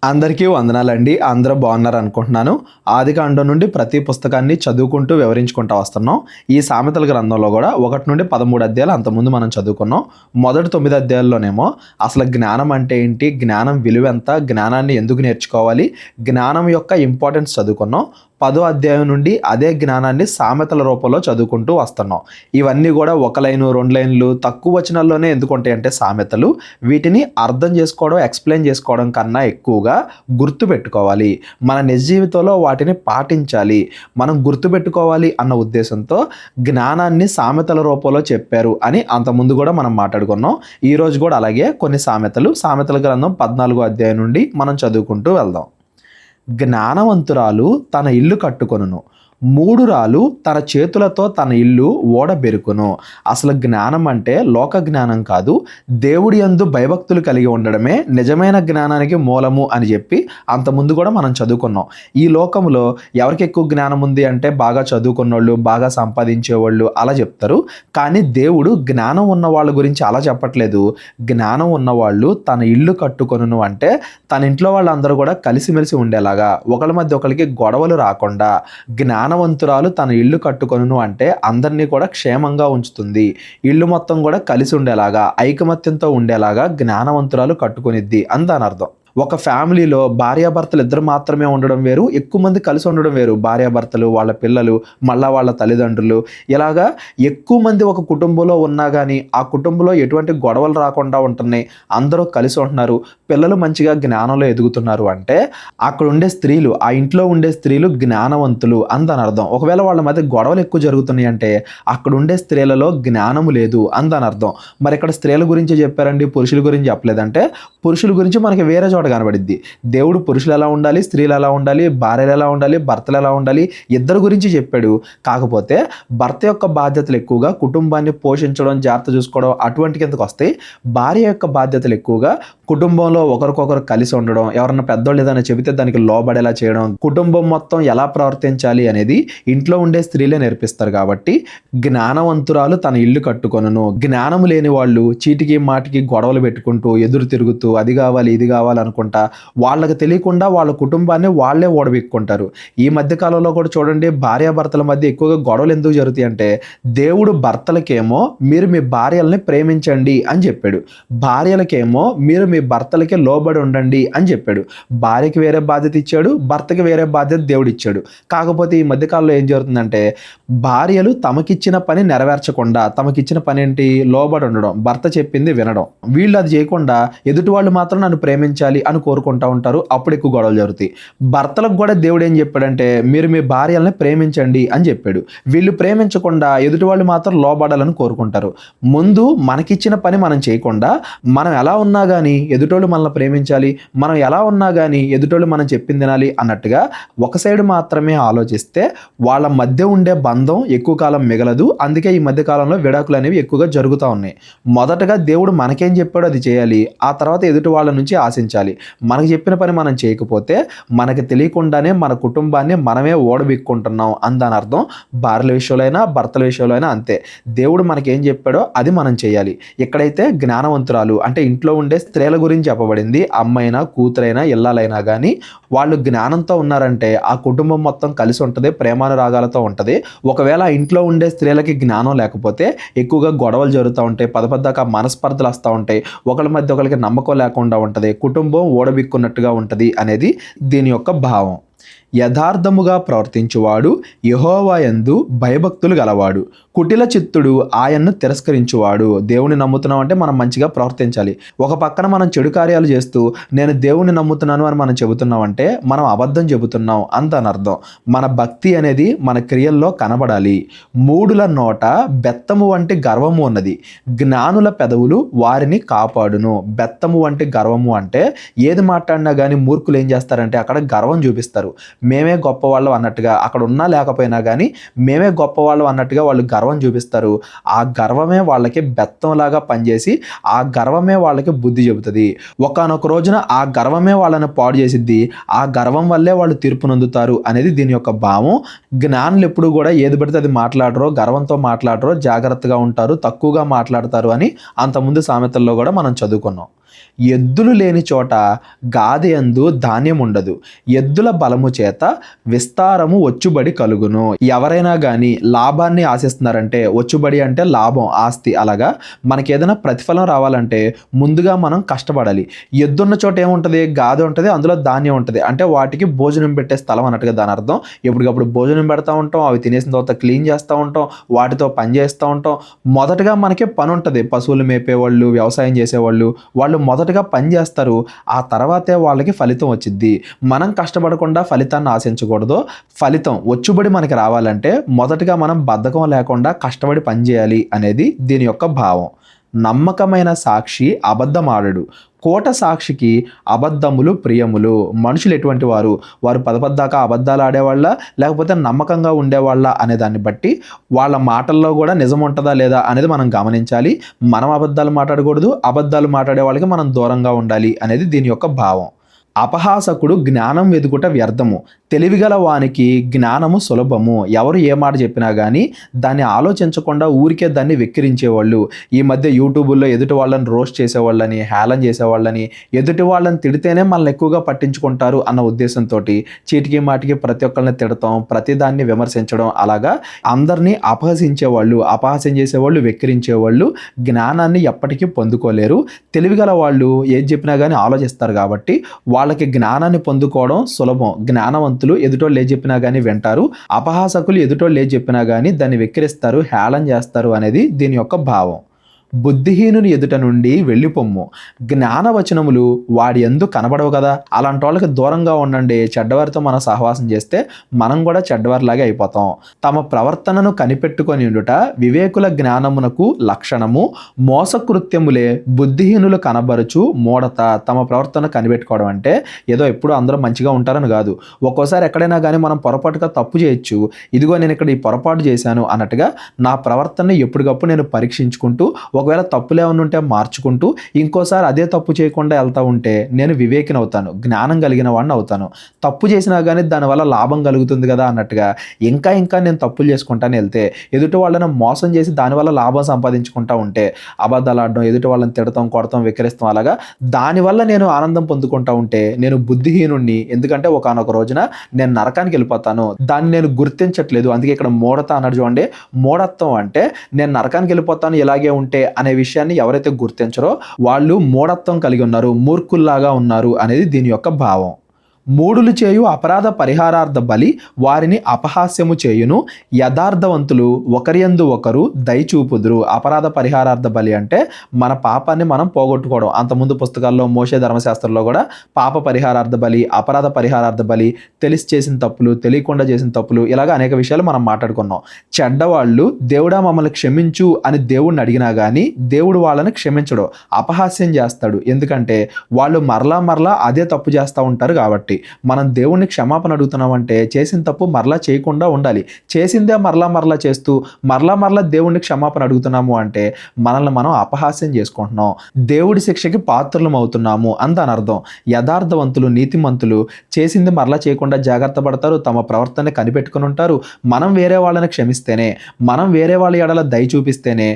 అందరికీ వందనాలండి. అందరూ బాగున్నారు అనుకుంటున్నాను. ఆదికాండం నుండి ప్రతి పుస్తకాన్ని చదువుకుంటూ వివరించుకుంటూ వస్తున్నాం. ఈ సామెతల గ్రంథంలో కూడా 1 నుండి 13 అధ్యాయాలు అంతకుముందు మనం చదువుకున్నాం. మొదటి 9 అధ్యాయాల్లోనేమో అసలు జ్ఞానం అంటే ఏంటి, జ్ఞానం విలువ ఎంత, జ్ఞానాన్ని ఎందుకు నేర్చుకోవాలి, జ్ఞానం యొక్క ఇంపార్టెన్స్ చదువుకున్నాం. 10వ అధ్యాయం నుండి అదే జ్ఞానాన్ని సామెతల రూపంలో చదువుకుంటూ వస్తున్నాం. ఇవన్నీ కూడా 1 లైను 2 లైన్లు తక్కువ వచనాల్లోనే ఎందుకు ఉంటాయంటే సామెతలు, వీటిని అర్థం చేసుకోవడం, ఎక్స్ప్లెయిన్ చేసుకోవడం కన్నా ఎక్కువగా గుర్తుపెట్టుకోవాలి. మన నిజ జీవితంలో వాటిని పాటించాలి, మనం గుర్తుపెట్టుకోవాలి అన్న ఉద్దేశంతో జ్ఞానాన్ని సామెతల రూపంలో చెప్పారు అని అంతకుముందు కూడా మనం మాట్లాడుకున్నాం. ఈరోజు కూడా అలాగే కొన్ని సామెతల గ్రంథం 14వ అధ్యాయం నుండి మనం చదువుకుంటూ వెళ్దాం. జ్ఞానవంతురాలు తన ఇల్లు కట్టుకొనును, మూఢురాలు తన చేతులతో తన ఇల్లు ఓడబెరుకును. అసలు జ్ఞానం అంటే లోక జ్ఞానం కాదు, దేవుడి యందు భయభక్తులు కలిగి ఉండడమే నిజమైన జ్ఞానానికి మూలము అని చెప్పి అంతకుముందు కూడా మనం చదువుకున్నాం. ఈ లోకంలో ఎవరికి ఎక్కువ జ్ఞానం ఉంది అంటే బాగా చదువుకున్నోళ్ళు, బాగా సంపాదించేవాళ్ళు అలా చెప్తారు. కానీ దేవుడు జ్ఞానం ఉన్న వాళ్ళ గురించి అలా చెప్పట్లేదు. జ్ఞానం ఉన్నవాళ్ళు తన ఇల్లు కట్టుకొనును అంటే తన ఇంట్లో వాళ్ళందరూ కూడా కలిసిమెలిసి ఉండేలాగా, ఒకళ్ళ మధ్య ఒకరికి గొడవలు రాకుండా. జ్ఞానవంతురాలు తన ఇల్లు కట్టుకొనును అంటే అందరినీ కూడా క్షేమంగా ఉంచుతుంది, ఇల్లు మొత్తం కూడా కలిసి ఉండేలాగా, ఐకమత్యంతో ఉండేలాగా జ్ఞానవంతురాలు కట్టుకొనిద్ది అని దాని అర్థం. ఒక ఫ్యామిలీలో భార్యాభర్తలు ఇద్దరు మాత్రమే ఉండడం వేరు, ఎక్కువ మంది కలిసి ఉండడం వేరు. భార్యాభర్తలు, వాళ్ళ పిల్లలు, మళ్ళా వాళ్ళ తల్లిదండ్రులు, ఇలాగా ఎక్కువ మంది ఒక కుటుంబంలో ఉన్నా కానీ ఆ కుటుంబంలో ఎటువంటి గొడవలు రాకుండా ఉంటున్నాయి, అందరూ కలిసి ఉంటున్నారు, పిల్లలు మంచిగా జ్ఞానంలో ఎదుగుతున్నారు అంటే అక్కడ ఉండే స్త్రీలు, ఆ ఇంట్లో ఉండే స్త్రీలు జ్ఞానవంతులు అని దాని అర్థం. ఒకవేళ వాళ్ళ మధ్య గొడవలు ఎక్కువ జరుగుతున్నాయి అంటే అక్కడ ఉండే స్త్రీలలో జ్ఞానము లేదు అని దాని అర్థం. మరి ఇక్కడ స్త్రీల గురించి చెప్పారండి, పురుషుల గురించి చెప్పలేదంటే పురుషుల గురించి మనకి వేరే కనబడిద్ది. దేవుడు పురుషులు ఎలా ఉండాలి, స్త్రీలు ఎలా ఉండాలి, భార్యలు ఎలా ఉండాలి, భర్తలు ఎలా ఉండాలి, ఇద్దరు గురించి చెప్పాడు. కాకపోతే భర్త యొక్క బాధ్యతలు ఎక్కువగా కుటుంబాన్ని పోషించడం, జాగ్రత్త చూసుకోవడం అటువంటి కిందకు వస్తాయి. భార్య యొక్క బాధ్యతలు ఎక్కువగా కుటుంబంలో ఒకరికొకరు కలిసి ఉండడం, ఎవరన్నా పెద్దోళ్ళు ఏదైనా చెబితే దానికి లోబడేలా చేయడం, కుటుంబం మొత్తం ఎలా ప్రవర్తించాలి అనేది ఇంట్లో ఉండే స్త్రీలే నేర్పిస్తారు. కాబట్టి జ్ఞానవంతురాలు తన ఇల్లు కట్టుకొనును. జ్ఞానము లేని వాళ్ళు చీటికి మాటికి గొడవలు పెట్టుకుంటూ ఎదురు తిరుగుతూ అది కావాలి ఇది కావాలి అనుకుంటా వాళ్ళకి తెలియకుండా వాళ్ళ కుటుంబాన్ని వాళ్ళే ఓడబెక్కుంటారు. ఈ మధ్య కాలంలో కూడా చూడండి, భార్యాభర్తల మధ్య ఎక్కువగా గొడవలు ఎందుకు జరుగుతాయి అంటే దేవుడు భర్తలకేమో మీరు మీ భార్యల్ని ప్రేమించండి అని చెప్పాడు, భార్యలకేమో మీరు మీ భర్తలకి లోబడి ఉండండి అని చెప్పాడు. భార్యకి వేరే బాధ్యత ఇచ్చాడు, భర్తకి వేరే బాధ్యత దేవుడు ఇచ్చాడు. కాకపోతే ఈ మధ్యకాలంలో ఏం జరుగుతుందంటే భార్యలు తమకిచ్చిన పని నెరవేర్చకుండా, తమకిచ్చిన పని ఏంటి, లోబడి ఉండడం, భర్త చెప్పింది వినడం. వీళ్ళు అది చేయకుండా ఎదుటి వాళ్ళు మాత్రం నన్ను ప్రేమించాలి అని కోరుకుంటూ ఉంటారు. అప్పుడు ఎక్కువ గొడవలు జరుగుతాయి. భర్తలకు కూడా దేవుడు ఏం చెప్పాడంటే మీరు మీ భార్యల్ని ప్రేమించండి అని చెప్పాడు. వీళ్ళు ప్రేమించకుండా ఎదుటి వాళ్ళు మాత్రం లోబడాలని కోరుకుంటారు. ముందు మనకిచ్చిన పని మనం చేయకుండా మనం ఎలా ఉన్నా కానీ ఎదుటోళ్ళు మనల్ని ప్రేమించాలి, మనం ఎలా ఉన్నా కానీ ఎదుటోళ్ళు మనం చెప్పింది తినాలి అన్నట్టుగా ఒక సైడ్ మాత్రమే ఆలోచిస్తే వాళ్ళ మధ్య ఉండే బంధం ఎక్కువ కాలం మిగలదు. అందుకే ఈ మధ్య కాలంలో విడాకులు అనేవి ఎక్కువగా జరుగుతూ ఉన్నాయి. మొదటగా దేవుడు మనకేం చెప్పాడో అది చేయాలి, ఆ తర్వాత ఎదుటి వాళ్ళ నుంచి ఆశించాలి. మనకు చెప్పిన పని మనం చేయకపోతే మనకి తెలియకుండానే మన కుటుంబాన్ని మనమే ఓడబెక్కుంటున్నాం అని దాని అర్థం. భార్యల విషయంలో అయినా భర్తల విషయంలో అయినా అంతే. దేవుడు మనకేం చెప్పాడో అది మనం చేయాలి. ఇక్కడైతే జ్ఞానవంతురాలు అంటే ఇంట్లో ఉండే స్త్రీల గురించి చెప్పబడింది. అమ్మైనా కూతురైనా ఇల్లాలైనా కానీ వాళ్ళు జ్ఞానంతో ఉన్నారంటే ఆ కుటుంబం మొత్తం కలిసి ఉంటుంది, ప్రేమానురాగాలతో ఉంటుంది. ఒకవేళ ఆ ఇంట్లో ఉండే స్త్రీలకి జ్ఞానం లేకపోతే ఎక్కువగా గొడవలు జరుగుతూ ఉంటాయి, పదపద్దాక మనస్పర్ధలు వస్తూ ఉంటాయి, ఒకళ్ళ మధ్య ఒకరికి నమ్మకం లేకుండా ఉంటుంది, కుటుంబం ఓడబిక్కున్నట్టుగా ఉంటుంది అనేది దీని యొక్క భావం. యథార్థముగా ప్రవర్తించువాడు యెహోవా యందు భయభక్తులు గలవాడు, కుటిల చిత్తుడు ఆయన్ను తిరస్కరించువాడు. దేవుని నమ్ముతున్నాం అంటే మనం మంచిగా ప్రవర్తించాలి. ఒక పక్కన మనం చెడు కార్యాలు చేస్తూ నేను దేవుని నమ్ముతున్నాను అని మనం చెబుతున్నాం అంటే మనం అబద్ధం చెబుతున్నాం అంత అర్థం. మన భక్తి అనేది మన క్రియల్లో కనబడాలి. మూఢుల నోట బెత్తము వంటి గర్వము ఉన్నది, జ్ఞానుల పెదవులు వారిని కాపాడును. బెత్తము వంటి గర్వము అంటే ఏది మాట్లాడినా కానీ మూర్ఖులు ఏం చేస్తారంటే అక్కడ గర్వం చూపిస్తారు. మేమే గొప్పవాళ్ళం అన్నట్టుగా, అక్కడ ఉన్నా లేకపోయినా కానీ మేమే గొప్పవాళ్ళం అన్నట్టుగా వాళ్ళు గర్వం చూపిస్తారు. ఆ గర్వమే వాళ్ళకి బెత్తంలాగా పనిచేసి ఆ గర్వమే వాళ్ళకి బుద్ధి చెబుతుంది. ఒకానొక రోజున ఆ గర్వమే వాళ్ళని పాడు చేసిద్ది. ఆ గర్వం వల్లే వాళ్ళు తీర్పు నొందుతారు అనేది దీని యొక్క భావం. జ్ఞానులు ఎప్పుడు కూడా ఏది పడితే అది మాట్లాడరో, గర్వంతో మాట్లాడరో, జాగ్రత్తగా ఉంటారు, తక్కువగా మాట్లాడతారు అని అంతకుముందు సామెతల్లో కూడా మనం చదువుకున్నాం. ఎద్దులు లేని చోట గాదెయందు ధాన్యం ఉండదు, ఎద్దుల బలము చేత విస్తారము వచ్చుబడి కలుగును. ఎవరైనా కానీ లాభాన్ని ఆశిస్తున్నారంటే, వచ్చుబడి అంటే లాభం, ఆస్తి, అలాగా మనకి ఏదైనా ప్రతిఫలం రావాలంటే ముందుగా మనం కష్టపడాలి. ఎద్దున్న చోట ఏముంటుంది, గాదె ఉంటుంది, అందులో ధాన్యం ఉంటుంది, అంటే వాటికి భోజనం పెట్టే స్థలం అన్నట్టుగా దాని అర్థం. ఎప్పటికప్పుడు భోజనం పెడతా ఉంటాం, అవి తినేసిన తర్వాత క్లీన్ చేస్తూ ఉంటాం, వాటితో పని చేస్తూ ఉంటాం. మొదటగా మనకి పని ఉంటుంది, పశువులు మేపేవాళ్ళు, వ్యవసాయం చేసేవాళ్ళు, వాళ్ళు మొదటగా పని చేస్తారు, ఆ తర్వాతే వాళ్ళకి ఫలితం వచ్చిద్ది. మనం కష్టపడకుండా ఫలితాన్ని ఆశించకూడదు. ఫలితం వచ్చుబడి మనకి రావాలంటే మొదటగా మనం బద్ధకం లేకుండా కష్టపడి పని చేయాలి అనేది దీని యొక్క భావం. నమ్మకమైన సాక్షి అబద్ధమాడడు, కోట సాక్షికి అబద్ధములు ప్రియములు. మనుషులు ఎటువంటి వారు, వారు పదపద్దాకా అబద్ధాలు ఆడేవాళ్ళ లేకపోతే నమ్మకంగా ఉండేవాళ్ళ అనే దాన్ని బట్టి వాళ్ళ మాటల్లో కూడా నిజం ఉంటుందా లేదా అనేది మనం గమనించాలి. మనం అబద్ధాలు మాట్లాడకూడదు, అబద్ధాలు మాట్లాడే వాళ్ళకి మనం దూరంగా ఉండాలి అనేది దీని యొక్క భావం. అపహాసకుడు జ్ఞానం వెదుకుట వ్యర్థము, తెలివిగల వానికి జ్ఞానము సులభము. ఎవరు ఏ మాట చెప్పినా కానీ దాన్ని ఆలోచించకుండా ఊరికే దాన్ని వెక్కిరించేవాళ్ళు. ఈ మధ్య యూట్యూబుల్లో ఎదుటి వాళ్ళని రోస్ట్ చేసేవాళ్ళని, హేళన చేసేవాళ్ళని, ఎదుటి వాళ్ళని తిడితేనే మనల్ని ఎక్కువగా పట్టించుకుంటారు అన్న ఉద్దేశంతో చీటికి మాటికి ప్రతి ఒక్కరిని తిడతాం, ప్రతిదాన్ని విమర్శించడం, అలాగా అందరినీ అపహసించేవాళ్ళు, అపహాస్యం చేసేవాళ్ళు, వెక్కిరించేవాళ్ళు జ్ఞానాన్ని ఎప్పటికీ పొందుకోలేరు. తెలివిగల వాళ్ళు ఏది చెప్పినా కానీ ఆలోచిస్తారు కాబట్టి వాళ్ళకి జ్ఞానాన్ని పొందుకోవడం సులభం. జ్ఞానవంతులు ఎదుటోళ్ళు ఏ చెప్పినా కానీ వింటారు, అపహాసకులు ఎదుటోళ్ళు ఏ చెప్పినా కానీ దాన్ని వెక్కిరిస్తారు, హేళన చేస్తారు అనేది దీని యొక్క భావం. బుద్ధిహీనుని ఎదుట నుండి వెళ్ళిపొమ్ము, జ్ఞానవచనములు వాడి యందు కనబడవు కదా. అలాంటి వాళ్ళకి దూరంగా ఉండండి. చెడ్డవారితో మనం సహవాసం చేస్తే మనం కూడా చెడ్డవారిలాగే అయిపోతాం. తమ ప్రవర్తనను కనిపెట్టుకొని ఉండుట వివేకుల జ్ఞానమునకు లక్షణము, మోసకృత్యములే బుద్ధిహీనులు కనబరుచు మూఢత. తమ ప్రవర్తన కనిపెట్టుకోవడం అంటే ఏదో ఎప్పుడు అందరూ మంచిగా ఉంటారని కాదు. ఒక్కోసారి ఎక్కడైనా కానీ మనం పొరపాటుగా తప్పు చేయొచ్చు, ఇదిగో నేను ఇక్కడ ఈ పొరపాటు చేశాను అన్నట్టుగా నా ప్రవర్తనని ఎప్పటికప్పుడు నేను పరీక్షించుకుంటూ, ఒకవేళ తప్పులు ఏమైనా ఉంటే మార్చుకుంటూ ఇంకోసారి అదే తప్పు చేయకుండా వెళ్తూ ఉంటే నేను వివేకిని అవుతాను, జ్ఞానం కలిగిన వాడిని అవుతాను. తప్పు చేసినా కానీ దానివల్ల లాభం కలుగుతుంది కదా అన్నట్టుగా ఇంకా నేను తప్పులు చేసుకుంటాను వెళ్తే, ఎదుటి వాళ్ళని మోసం చేసి దానివల్ల లాభం సంపాదించుకుంటూ ఉంటే, అబద్ధాలు ఆడడం, ఎదుటి వాళ్ళని తిడతాం, కొడతాం, వెక్కిరిస్తాం, అలాగా దానివల్ల నేను ఆనందం పొందుకుంటూ ఉంటే నేను బుద్ధిహీనుణ్ణి. ఎందుకంటే ఒకానొక రోజున నేను నరకానికి వెళ్ళిపోతాను, దాన్ని నేను గుర్తించట్లేదు. అందుకే ఇక్కడ మూఢత అన్నాడు చూడండి. మూఢత్వం అంటే నేను నరకానికి వెళ్ళిపోతాను ఇలాగే ఉంటే అనే విషయాన్ని ఎవరైతే గుర్తించరో వాళ్ళు మూఢత్వం కలిగి ఉన్నారు, మూర్ఖుల్లాగా ఉన్నారు అనేది దీని యొక్క భావం. మూఢులు చేయు అపరాధ పరిహారార్థ బలి వారిని అపహాస్యము చేయును, యథార్థవంతులు ఒకరియందు ఒకరు దయచూపుదురు. అపరాధ పరిహారార్థ బలి అంటే మన పాపాన్ని మనం పోగొట్టుకోవడం. అంతకుముందు పుస్తకాల్లో మోషే ధర్మశాస్త్రంలో కూడా పాప పరిహారార్థ బలి, అపరాధ పరిహారార్థ బలి, తెలిసి చేసిన తప్పులు, తెలియకుండా చేసిన తప్పులు, ఇలాగ అనేక విషయాలు మనం మాట్లాడుకున్నాం. చెడ్డవాళ్ళు దేవుడా మమ్మల్ని క్షమించు అని దేవుడిని అడిగినా కానీ దేవుడు వాళ్ళని క్షమించడు, అపహాస్యం చేస్తాడు. ఎందుకంటే వాళ్ళు మరలా అదే తప్పు చేస్తూ ఉంటారు కాబట్టి. మనం దేవుణ్ణి క్షమాపణ అడుగుతున్నామంటే చేసిన తప్పు మరలా చేయకుండా ఉండాలి. చేసిందే మరలా చేస్తూ మరలా దేవుణ్ణి క్షమాపణ అడుగుతున్నాము అంటే మనల్ని మనం అపహాస్యం చేసుకుంటున్నాం, దేవుడి శిక్షకి పాత్రలం అవుతున్నాము అని దాని అర్థం. యథార్థవంతులు, నీతిమంతులు చేసింది మరలా చేయకుండా జాగ్రత్త పడతారు, తమ ప్రవర్తన కనిపెట్టుకుని ఉంటారు. మనం వేరే వాళ్ళని క్షమిస్తేనే, మనం వేరే వాళ్ళ ఎడల దయ చూపిస్తేనే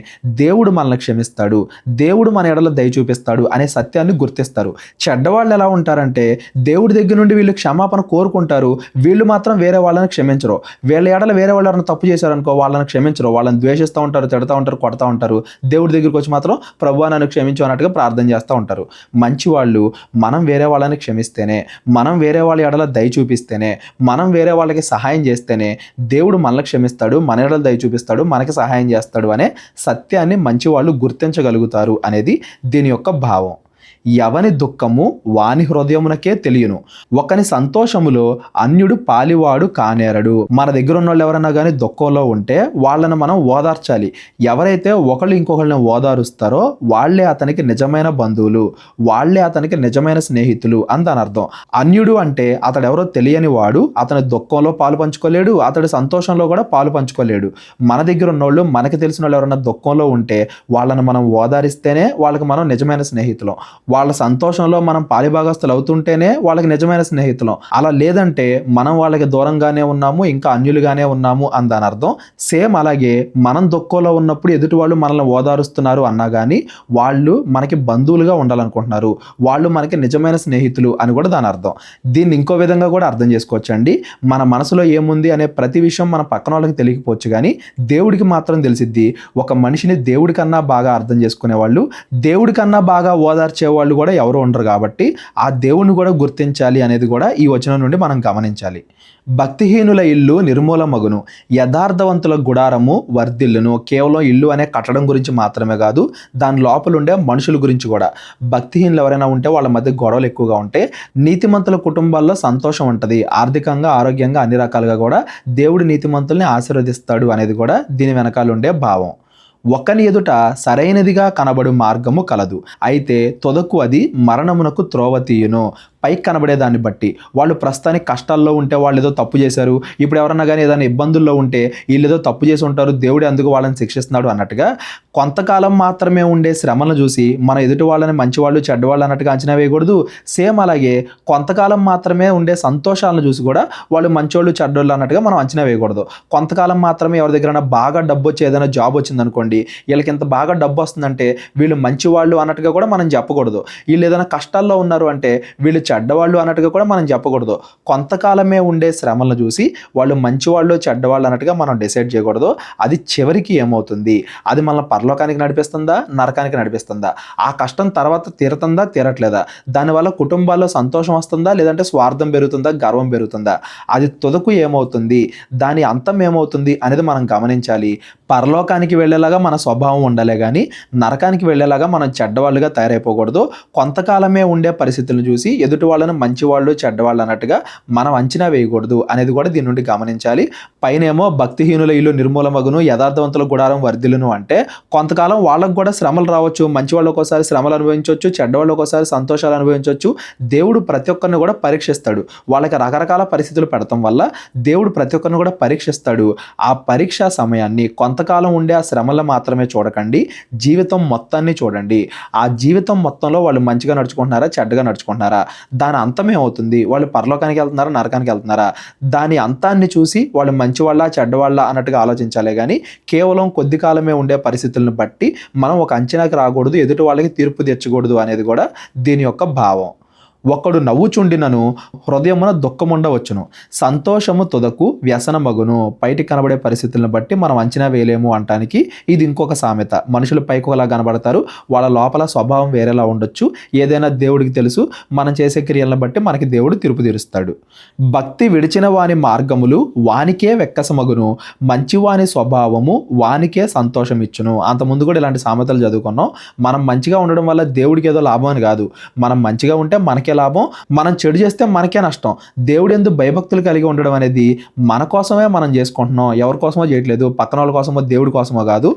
దేవుడు మనల్ని క్షమిస్తాడు, దేవుడు మన ఎడల దయ చూపిస్తాడు అనే సత్యాన్ని గుర్తిస్తారు. చెడ్డవాళ్ళు ఎలా ఉంటారంటే దేవుడి దగ్గర నుండి వీళ్ళు క్షమాపణ కోరుకుంటారు, వీళ్ళు మాత్రం వేరే వాళ్ళని క్షమించరు. వీళ్ళ ఎడల వేరే వాళ్ళు ఎవరైనా తప్పు చేశారనుకో వాళ్ళని క్షమించరు, వాళ్ళని ద్వేషిస్తూ ఉంటారు, తిడతా ఉంటారు, కొడతా ఉంటారు. దేవుడి దగ్గరికి వచ్చి మాత్రం ప్రభువా నన్ను క్షమించు అన్నట్టుగా ప్రార్థన చేస్తూ ఉంటారు. మంచి వాళ్ళు మనం వేరే వాళ్ళని క్షమిస్తేనే, మనం వేరే వాళ్ళ ఎడల దయ చూపిస్తేనే, మనం వేరే వాళ్ళకి సహాయం చేస్తేనే దేవుడు మనల్ని క్షమిస్తాడు, మన ఎడల దయ చూపిస్తాడు, మనకి సహాయం చేస్తాడు అనే సత్యాన్ని మంచి వాళ్ళు గుర్తించగలుగుతారు అనేది దీని యొక్క భావం. ఎవని దుఃఖము వాని హృదయమునకే తెలియను, ఒకని సంతోషములో అన్యుడు పాలివాడు కానేరడు. మన దగ్గర ఉన్న వాళ్ళు ఎవరైనా కానీ దుఃఖంలో ఉంటే వాళ్ళని మనం ఓదార్చాలి. ఎవరైతే ఒకళ్ళు ఇంకొకళ్ళని ఓదారుస్తారో వాళ్ళే అతనికి నిజమైన బంధువులు, వాళ్ళే అతనికి నిజమైన స్నేహితులు అని దాని అర్థం. అన్యుడు అంటే అతడు ఎవరో తెలియని వాడు, అతని దుఃఖంలో పాలు పంచుకోలేడు, అతడి సంతోషంలో కూడా పాలు పంచుకోలేడు. మన దగ్గర ఉన్నోళ్ళు, మనకి తెలిసిన వాళ్ళు ఎవరైనా దుఃఖంలో ఉంటే వాళ్ళని మనం ఓదారిస్తేనే వాళ్ళకి మనం నిజమైన స్నేహితులం. వాళ్ళ సంతోషంలో మనం పాలిభాగస్తులు అవుతుంటేనే వాళ్ళకి నిజమైన స్నేహితులం. అలా లేదంటే మనం వాళ్ళకి దూరంగానే ఉన్నాము, ఇంకా అన్యులుగానే ఉన్నాము అని దాని అర్థం. సేమ్ అలాగే మనం దుఃఖంలో ఉన్నప్పుడు ఎదుటి వాళ్ళు మనల్ని ఓదారుస్తున్నారు అన్నా కానీ వాళ్ళు మనకి బంధువులుగా ఉండాలనుకుంటున్నారు, వాళ్ళు మనకి నిజమైన స్నేహితులు అని కూడా దాని అర్థం. దీన్ని ఇంకో విధంగా కూడా అర్థం చేసుకోవచ్చండి. మన మనసులో ఏముంది అనే ప్రతి విషయం మన పక్కన వాళ్ళకి తెలియకపోవచ్చు కానీ దేవుడికి మాత్రం తెలిసిద్ది. ఒక మనిషిని దేవుడి కన్నా బాగా అర్థం చేసుకునేవాళ్ళు, దేవుడి కన్నా బాగా ఓదార్చేవాళ్ళు కూడా ఎవరు ఉండరు. కాబట్టి ఆ దేవుణ్ణి కూడా గుర్తించాలి అనేది కూడా ఈ వచనం నుండి మనం గమనించాలి. భక్తిహీనుల ఇల్లు నిర్మూలమగును, యథార్థవంతుల గుడారము వర్ధిల్లును. కేవలం ఇల్లు అనే కట్టడం గురించి మాత్రమే కాదు, దాని లోపల ఉండే మనుషుల గురించి కూడా. భక్తిహీనులు ఎవరైనా ఉంటే వాళ్ళ మధ్య గొడవలు ఎక్కువగా ఉంటే నీతిమంతుల కుటుంబాల్లో సంతోషం ఉంటుంది. ఆర్థికంగా, ఆరోగ్యంగా, అన్ని రకాలుగా కూడా దేవుడు నీతిమంతుల్ని ఆశీర్వదిస్తాడు అనేది కూడా దీని వెనకాల ఉండే భావం. ఒకని ఎదుట సరైనదిగా కనబడు మార్గము కలదు, అయితే తొదకు అది మరణమునకు త్రోవ తీయును. పైకి కనబడే దాన్ని బట్టి వాళ్ళు ప్రస్తుతానికి కష్టాల్లో ఉంటే వాళ్ళు ఏదో తప్పు చేశారు, ఇప్పుడు ఎవరన్నా కానీ ఏదైనా ఇబ్బందుల్లో ఉంటే వీళ్ళు ఏదో తప్పు చేసి ఉంటారు, దేవుడు అందుకు వాళ్ళని శిక్షిస్తున్నాడు అన్నట్టుగా కొంతకాలం మాత్రమే ఉండే శ్రమలను చూసి మన ఎదుటి వాళ్ళని మంచివాళ్ళు చెడ్డవాళ్ళు అన్నట్టుగా అంచనా వేయకూడదు. సేమ్ అలాగే కొంతకాలం మాత్రమే ఉండే సంతోషాలను చూసి కూడా వాళ్ళు మంచోళ్ళు చెడ్డోళ్ళు అన్నట్టుగా మనం అంచనా వేయకూడదు. కొంతకాలం మాత్రమే ఎవరి దగ్గర బాగా డబ్బు వచ్చి ఏదైనా జాబ్ వచ్చిందనుకోండి, వీళ్ళకి ఇంత బాగా డబ్బు వస్తుందంటే వీళ్ళు మంచివాళ్ళు అన్నట్టుగా కూడా మనం చెప్పకూడదు. వీళ్ళు ఏదైనా కష్టాల్లో ఉన్నారు అంటే వీళ్ళు చెడ్డవాళ్ళు అన్నట్టుగా కూడా మనం చెప్పకూడదు. కొంతకాలమే ఉండే శ్రమలను చూసి వాళ్ళు మంచివాళ్ళు చెడ్డవాళ్ళు అన్నట్టుగా మనం డిసైడ్ చేయకూడదు. అది చివరికి ఏమవుతుంది, అది మన పరలోకానికి నడిపిస్తుందా, నరకానికి నడిపిస్తుందా, ఆ కష్టం తర్వాత తీరుతుందా, తీరట్లేదా, దానివల్ల కుటుంబాల్లో సంతోషం వస్తుందా, లేదంటే స్వార్థం పెరుగుతుందా, గర్వం పెరుగుతుందా, అది తుదకు ఏమవుతుంది, దాని అంతం ఏమవుతుంది అనేది మనం గమనించాలి. పరలోకానికి వెళ్ళేలాగా మన స్వభావం ఉండాలే కానీ నరకానికి వెళ్ళేలాగా మనం చెడ్డవాళ్ళుగా తయారైపోకూడదు. కొంతకాలమే ఉండే పరిస్థితులను చూసి ఎదుటి వాళ్ళను మంచివాళ్ళు చెడ్డవాళ్ళు అన్నట్టుగా మనం అంచనా వేయకూడదు అనేది కూడా దీని నుండి గమనించాలి. పైనేమో భక్తిహీనుల ఇల్లు నిర్మూలమగును, యథార్థవంతుల గుడారం వర్ధిల్లును అంటే కొంతకాలం వాళ్ళకు కూడా శ్రమలు రావచ్చు, మంచి వాళ్ళు ఒక్కోసారి శ్రమలు అనుభవించవచ్చు, చెడ్డవాళ్ళు ఒక్కోసారి సంతోషాలు అనుభవించవచ్చు. దేవుడు ప్రతి ఒక్కరిని కూడా పరీక్షిస్తాడు. వాళ్ళకి రకరకాల పరిస్థితులు పెడతాం వల్ల దేవుడు ప్రతి ఒక్కరిని కూడా పరీక్షిస్తాడు. ఆ పరీక్షా సమయాన్ని కొంతకాలం ఉండే ఆ శ్రమలు మాత్రమే చూడకండి, జీవితం మొత్తాన్ని చూడండి. ఆ జీవితం మొత్తంలో వాళ్ళు మంచిగా నడుచుకుంటున్నారా, చెడ్డగా నడుచుకుంటున్నారా, దాని అంతం ఏమవుతుంది, వాళ్ళు పరలోకానికి వెళ్తున్నారా, నరకానికి వెళ్తున్నారా, దాని అంతాన్ని చూసి వాళ్ళు మంచివాళ్ళ చెడ్డవాళ్ళ అన్నట్టుగా ఆలోచించాలే కానీ కేవలం కొద్ది కాలమే ఉండే పరిస్థితులను బట్టి మనం ఒక అంచనాకి రాకూడదు, ఎదుటి వాళ్ళకి తీర్పు తెచ్చకూడదు అనేది కూడా దీని యొక్క భావం. ఒకడు నవ్వుచుండినను హృదయమున దుఃఖముండవచ్చును, సంతోషము తుదకు వ్యసనమగును. బయటికి కనబడే పరిస్థితులను బట్టి మనం అంచనా వేయలేము అంటానికి ఇది ఇంకొక సామెత. మనుషులు పైకి ఒకలా కనబడతారు, వాళ్ళ లోపల స్వభావం వేరేలా ఉండొచ్చు. ఏదైనా దేవుడికి తెలుసు, మనం చేసే క్రియలను బట్టి మనకి దేవుడు తీర్పు తీరుస్తాడు. భక్తి విడిచిన వాని మార్గములు వానికే వెక్కసమగును, మంచివాని స్వభావము వానికే సంతోషం ఇచ్చును. అంతకుముందు కూడా ఇలాంటి సామెతలు చదువుకున్నాం. మనం మంచిగా ఉండడం వల్ల దేవుడికి ఏదో లాభం అని కాదు, మనం మంచిగా ఉంటే మనకే లాభం, మనం చెడు చేస్తే మనకే నష్టం. దేవుడు ఎందుకు భయభక్తులు కలిగి ఉండడం అనేది మన కోసమే మనం చేసుకుంటున్నాం, ఎవరి కోసమో చేయట్లేదు, పక్కన వాళ్ళ కోసమో దేవుడి కోసమో కాదు,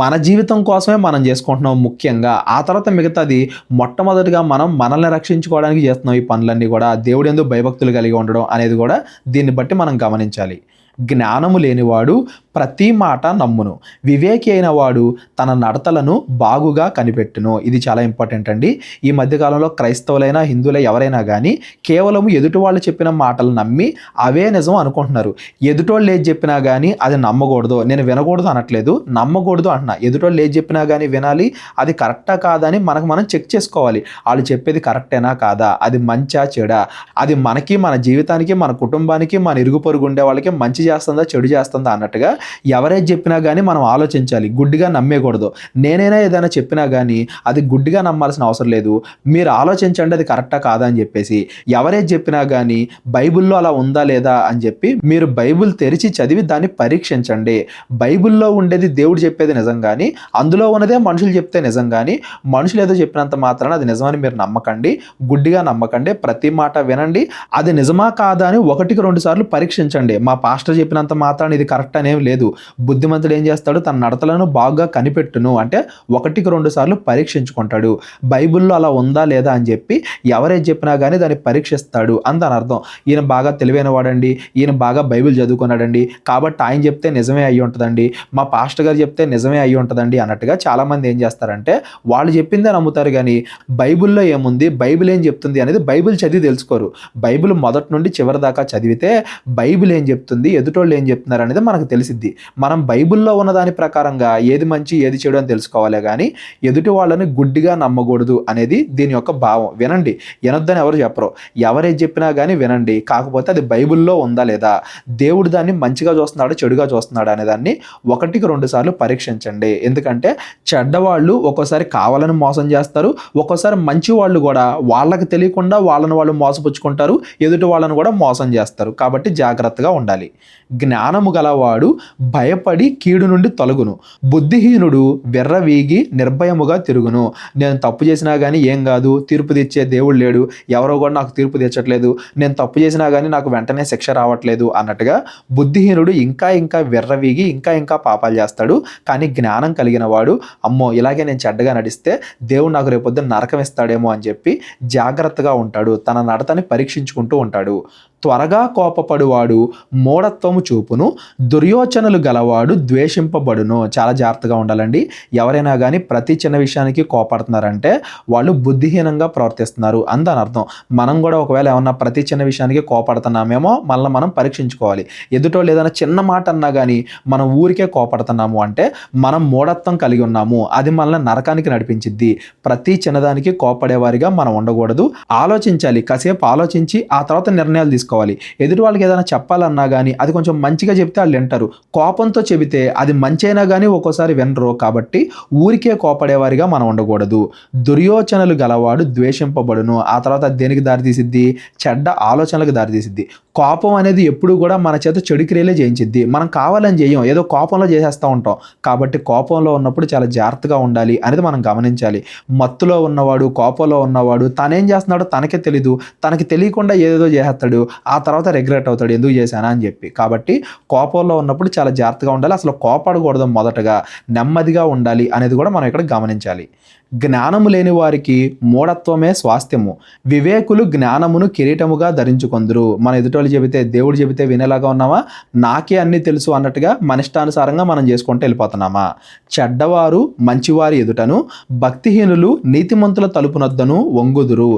మన జీవితం కోసమే మనం చేసుకుంటున్నాం ముఖ్యంగా. ఆ తర్వాత మిగతాది మొట్టమొదటిగా మనం మనల్ని రక్షించుకోవడానికి చేస్తున్నాం. ఈ పనులన్నీ కూడా దేవుడు ఎందుకు భయభక్తులు కలిగి ఉండడం అనేది కూడా దీన్ని బట్టి మనం గమనించాలి. జ్ఞానము లేనివాడు ప్రతి మాట నమ్మును, వివేకి అయిన వాడు తన నడతలను బాగుగా కనిపెట్టును. ఇది చాలా ఇంపార్టెంట్ అండి. ఈ మధ్యకాలంలో క్రైస్తవులైనా హిందువులైనా ఎవరైనా కానీ కేవలం ఎదుటి వాళ్ళు చెప్పిన మాటలు నమ్మి అవే నిజం అనుకుంటున్నారు. ఎదుటోళ్ళు ఏది చెప్పినా కానీ అది నమ్మకూడదు, నేను వినకూడదు అనట్లేదు, నమ్మకూడదు అంటున్నా. ఎదుటోళ్ళు ఏది చెప్పినా కానీ వినాలి, అది కరెక్టా కాదా అని మనం చెక్ చేసుకోవాలి. వాళ్ళు చెప్పేది కరెక్టేనా కాదా, అది మంచా చెడా, అది మనకి, మన జీవితానికి, మన కుటుంబానికి, మన ఇరుగు పొరుగు ఉండే వాళ్ళకి మంచి చేస్తుందా చెడు చేస్తుందా అన్నట్టుగా ఎవరైతే చెప్పినా కానీ మనం ఆలోచించాలి, గుడ్డిగా నమ్మేయకూడదు. నేనైనా ఏదైనా చెప్పినా కానీ అది గుడ్డిగా నమ్మాల్సిన అవసరం లేదు, మీరు ఆలోచించండి అది కరెక్టా కాదా అని చెప్పేసి. ఎవరైతే చెప్పినా కానీ బైబిల్లో అలా ఉందా లేదా అని చెప్పి మీరు బైబిల్ తెరిచి చదివి దాన్ని పరీక్షించండి. బైబిల్లో ఉండేది దేవుడు చెప్పేది నిజం కానీ, అందులో ఉన్నదే మనుషులు చెప్తే నిజం కానీ, మనుషులు ఏదో చెప్పినంత మాత్రాన అది నిజమని మీరు నమ్మకండి, గుడ్డిగా నమ్మకండి. ప్రతి మాట వినండి, అది నిజమా కాదా అని 1-2 సార్లు పరీక్షించండి. మా పాస్టర్ చెప్పినంత మాత్రాన ఇది కరెక్ట్ అనేవి లేదు. బుద్ధిమంతుడు ఏం చేస్తాడు, తన నడతలను బాగా కనిపెట్టును, అంటే 1-2 సార్లు పరీక్షించుకుంటాడు. బైబిల్లో అలా ఉందా లేదా అని చెప్పి ఎవరేది చెప్పినా కానీ దాన్ని పరీక్షిస్తాడు అని దాని అర్థం. ఈయన బాగా తెలివైన వాడండి, ఈయన బాగా బైబిల్ చదువుకున్నాడండి, కాబట్టి ఆయన చెప్తే నిజమే అయ్యి ఉంటుందండి, మా పాస్టర్ గారు చెప్తే నిజమే అయ్యి ఉంటుందండి అన్నట్టుగా చాలామంది ఏం చేస్తారంటే వాళ్ళు చెప్పిందే నమ్ముతారు. కానీ బైబిల్లో ఏముంది, బైబిల్ ఏం చెప్తుంది అనేది బైబిల్ చదివి తెలుసుకోరు. బైబిల్ మొదటి నుండి చివరి దాకా చదివితే బైబిల్ ఏం చెప్తుంది, ఎదుటోళ్ళు ఏం చెప్తున్నారు అనేది మనకు తెలిసిద్ది. మనం బైబిల్లో ఉన్న దాని ప్రకారంగా ఏది మంచి ఏది చెడు అని తెలుసుకోవాలే కానీ ఎదుటి వాళ్ళని గుడ్డిగా నమ్మకూడదు అనేది దీని యొక్క భావం. వినండి, వినొద్దని ఎవరు చెప్పరు, ఎవరేది చెప్పినా కానీ వినండి. కాకపోతే అది బైబిల్లో ఉందా లేదా, దేవుడు దాన్ని మంచిగా చూస్తున్నాడు చెడుగా చూస్తున్నాడు అనే దాన్ని 1-2 సార్లు పరీక్షించండి. ఎందుకంటే చెడ్డవాళ్ళు ఒక్కోసారి కావాలని మోసం చేస్తారు, ఒక్కోసారి మంచి వాళ్ళు కూడా వాళ్ళకి తెలియకుండా వాళ్ళని వాళ్ళు మోసపుచ్చుకుంటారు, ఎదుటి వాళ్ళని కూడా మోసం చేస్తారు. కాబట్టి జాగ్రత్తగా ఉండాలి. జ్ఞానము గలవాడు భయపడి కీడు నుండి తొలగును, బుద్ధిహీనుడు వెర్రవీగి నిర్భయముగా తిరుగును. నేను తప్పు చేసినా కానీ ఏం కాదు, తీర్పు తెచ్చే దేవుడు లేడు, ఎవరో కూడా నాకు తీర్పు తెచ్చట్లేదు, నేను తప్పు చేసినా కానీ నాకు వెంటనే శిక్ష రావట్లేదు అన్నట్టుగా బుద్ధిహీనుడు ఇంకా ఇంకా వెర్రవీగి ఇంకా ఇంకా పాపాలు చేస్తాడు. కానీ జ్ఞానం కలిగిన వాడు అమ్మో ఇలాగే నేను చెడ్డగా నడిస్తే దేవుడు నాకు రేపొద్దున నరకం ఇస్తాడేమో అని చెప్పి జాగ్రత్తగా ఉంటాడు, తన నడతని పరీక్షించుకుంటూ ఉంటాడు. త్వరగా కోపపడువాడు మూఢత్వము చూపును, దుర్యోచనలు గలవాడు ద్వేషింపబడును. చాలా జాగ్రత్తగా ఉండాలండి. ఎవరైనా కానీ ప్రతి చిన్న విషయానికి కోపడుతున్నారంటే వాళ్ళు బుద్ధిహీనంగా ప్రవర్తిస్తున్నారు అని దాని అర్థం. మనం కూడా ఒకవేళ ఏమన్నా ప్రతి చిన్న విషయానికి కోపడుతున్నామేమో మనల్ని మనం పరీక్షించుకోవాలి. ఎదుటోళ్ళు ఏదైనా చిన్న మాట అన్నా కానీ మనం ఊరికే కోపడుతున్నాము అంటే మనం మూఢత్వం కలిగి ఉన్నాము, అది మనల్ని నరకానికి నడిపించిద్ది. ప్రతి చిన్నదానికి కోపడేవారిగా మనం ఉండకూడదు. ఆలోచించాలి, కాసేపు ఆలోచించి ఆ తర్వాత నిర్ణయాలు తీసుకోవాలి. ఎదుటి వాళ్ళకి ఏదైనా చెప్పాలన్నా కానీ అది కొంచెం మంచిగా చెప్తే వాళ్ళు వింటారు. కోపంతో చెబితే అది మంచి అయినా కానీ ఒక్కోసారి వినరు. కాబట్టి ఊరికే కోపడేవారిగా మనం ఉండకూడదు. దుర్యోచనలు గలవాడు ద్వేషింపబడును. ఆ తర్వాత దేనికి దారితీసిద్ది, చెడ్డ ఆలోచనలకు దారితీసిద్ది. కోపం అనేది ఎప్పుడు కూడా మన చేత చెడు క్రియలే చేయించిద్ది. మనం కావాలని చేయం, ఏదో కోపంలో చేసేస్తూ ఉంటాం. కాబట్టి కోపంలో ఉన్నప్పుడు చాలా జాగ్రత్తగా ఉండాలి అనేది మనం గమనించాలి. మత్తులో ఉన్నవాడు, కోపంలో ఉన్నవాడు తనేం చేస్తున్నాడో తనకే తెలీదు, తనకి తెలియకుండా ఏదేదో చేసేస్తాడు, ఆ తర్వాత రిగ్రెట్ అవుతాడు ఎందుకు చేశానా అని చెప్పి. కాబట్టి కోపంలో ఉన్నప్పుడు చాలా జాగ్రత్తగా ఉండాలి. అసలు కోపడకూడదు, మొదటగా నెమ్మదిగా ఉండాలి అనేది కూడా మనం ఇక్కడ గమనించాలి. జ్ఞానము లేని వారికి మూఢత్వమే స్వాస్థ్యము, వివేకులు జ్ఞానమును కిరీటముగా ధరించుకొందురు. మన ఎదుటోళ్ళు చెబితే దేవుడు చెబితే వినేలాగా ఉన్నామా, నాకే అన్ని తెలుసు అన్నట్టుగా మన ఇష్టానుసారంగా మనం చేసుకుంటూ వెళ్ళిపోతున్నామా. చెడ్డవారు మంచివారి ఎదుటను, భక్తిహీనులు నీతిమంతుల తలుపునొద్దను వంగుదురు.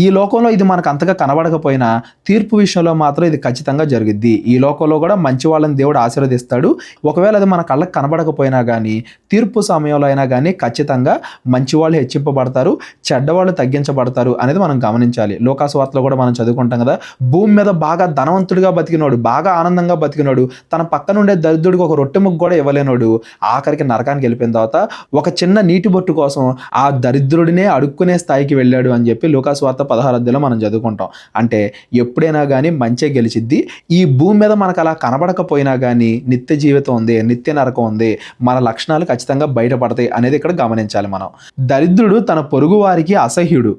ఈ లోకంలో ఇది మనకు అంతగా కనబడకపోయినా తీర్పు విషయంలో మాత్రం ఇది ఖచ్చితంగా జరుగుద్ది. ఈ లోకంలో కూడా మంచి వాళ్ళని దేవుడు ఆశీర్వదిస్తాడు. ఒకవేళ అది మన కళ్ళకు కనబడకపోయినా కానీ తీర్పు సమయంలో అయినా కానీ ఖచ్చితంగా మంచి వాళ్ళు హెచ్చింపబడతారు, చెడ్డవాళ్ళు తగ్గించబడతారు అనేది మనం గమనించాలి. లోకాసు వార్తలో కూడా మనం చదువుకుంటాం కదా, భూమి మీద బాగా ధనవంతుడిగా బతికినోడు, బాగా ఆనందంగా బతికినోడు, తన పక్కన ఉండే దరిద్రుడికి ఒక రొట్టె ముక్క కూడా ఇవ్వలేనోడు ఆఖరికి నరకానికి వెళ్ళిపోయిన తర్వాత ఒక చిన్న నీటి బొట్టు కోసం ఆ దరిద్రుడినే అడుక్కునే స్థాయికి వెళ్ళాడు అని చెప్పి లోకాసు వార్త 16వ అధ్యాయంలో మనం చదువుకుంటాం. అంటే ఎప్పుడైనా కానీ మంచే గెలిచిద్ది. ఈ భూమి మీద మనకు అలా కనబడకపోయినా కానీ నిత్య జీవితం ఉంది, నిత్య నరకం ఉంది, మన లక్షణాలు ఖచ్చితంగా బయటపడతాయి అనేది ఇక్కడ గమనించాలి మనం. దరిద్రుడు తన పొరుగు వారికి అసహ్యుడు,